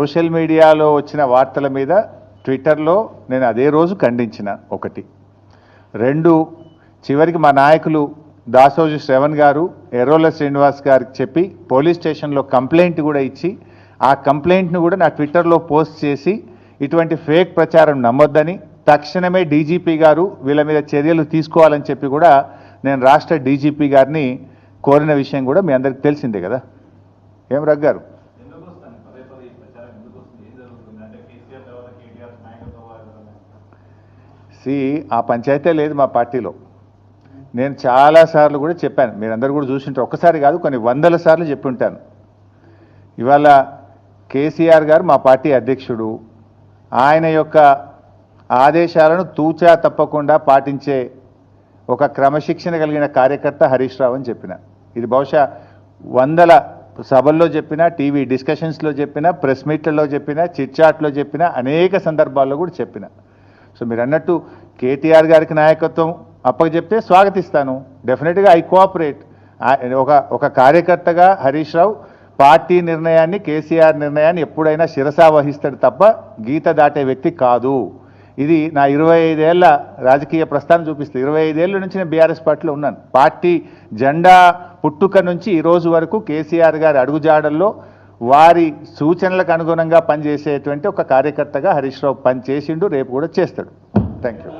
Social మీడియాలో వచ్చిన వార్తల మీద ట్విట్టర్లో నేను అదే రోజు ఖండించిన. ఒకటి. రెండు, చివరికి మా నాయకులు దాసోజు శ్రవణ్ గారు ఎర్రోల శ్రీనివాస్ గారికి చెప్పి పోలీస్ స్టేషన్లో కంప్లైంట్ కూడా ఇచ్చి ఆ కంప్లైంట్ను కూడా నా ట్విట్టర్లో పోస్ట్ చేసి ఇటువంటి ఫేక్ ప్రచారం నమ్మొద్దని, తక్షణమే డీజీపీ గారు వీళ్ళ మీద చర్యలు తీసుకోవాలని చెప్పి కూడా నేను రాష్ట్ర డీజీపీ గారిని కోరిన విషయం కూడా మీ అందరికి తెలిసిందే కదా. ఏం రగ్గారు? ఆ పంచాయతీ లేదు మా పార్టీలో. నేను చాలాసార్లు కూడా చెప్పాను, మీరందరూ కూడా చూసింటారు. ఒక్కసారి కాదు, కొన్ని వందల సార్లు చెప్పి ఉంటాను. ఇవాళ కేసీఆర్ గారు మా పార్టీ అధ్యక్షుడు. ఆయన యొక్క ఆదేశాలను తూచా తప్పకుండా పాటించే ఒక క్రమశిక్షణ కలిగిన కార్యకర్త హరీష్ రావు అని చెప్పిన. ఇది బహుశా వందల సభల్లో చెప్పిన, టీవీ డిస్కషన్స్లో చెప్పిన, ప్రెస్ మీట్లలో చెప్పిన, చిట్చాట్లో చెప్పిన, అనేక సందర్భాల్లో కూడా చెప్పిన. సో మీరు అన్నట్టు కేటీఆర్ గారికి నాయకత్వం అప్పచెప్తే స్వాగతిస్తాను. డెఫినెట్గా ఐ కోఆపరేట్. ఒక కార్యకర్తగా హరీష్ రావు పార్టీ నిర్ణయాన్ని, కేసీఆర్ నిర్ణయాన్ని ఎప్పుడైనా శిరసా వహిస్తాడు తప్ప గీత దాటే వ్యక్తి కాదు. ఇది నా 25 ఏళ్ల రాజకీయ ప్రస్థానం చూపిస్తుంది. 25 ఏళ్ళ నుంచి నేను బీఆర్ఎస్ పార్టీలో ఉన్నాను. పార్టీ జెండా పుట్టుక నుంచి ఈ రోజు వరకు కేసీఆర్ గారి అడుగుజాడల్లో వారి సూచనలకు అనుగుణంగా పనిచేసేటువంటి ఒక కార్యకర్తగా హరీష్ రావు పనిచేసిండు, రేపు కూడా చేస్తాడు. Thank you.